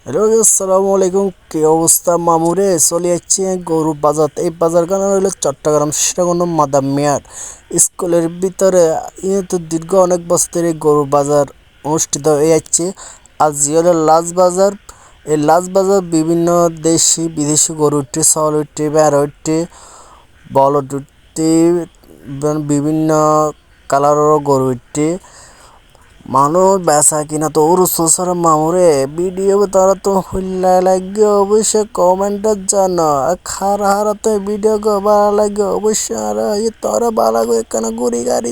Hello আসসালামু আলাইকুম, কি অবস্থা মামুরে? চলে যাচ্ছে গরু বাজার। এই বাজার গানা হলো চট্টগ্রাম শ্রীগণ মাদার মেয়ার স্কুলের ভিতরে। তো দীর্ঘ অনেক বছর ধরে গরু বাজার অনুষ্ঠিত হয়ে যাচ্ছে। আজ হলো লাস্ট বাজার। এই লাস্ট বাজার বিভিন্ন দেশি বিদেশি গরু উঠে, ছাগল উঠে, ভেড়া উঠে, বলদ উঠে, বিভিন্ন কালারেরও গরু উঠে। মানুষ বেচা কিনা তো উড়ুসরা মামুরে। ভিডিও তারা তো হইলা লাগে অবশ্যই কমেন্টে জানা। খারা হারা তো ভিডিও ভালো লাগে অবশ্যই। আর তোরা ভালো লাগে কেন ঘুরি গাড়ি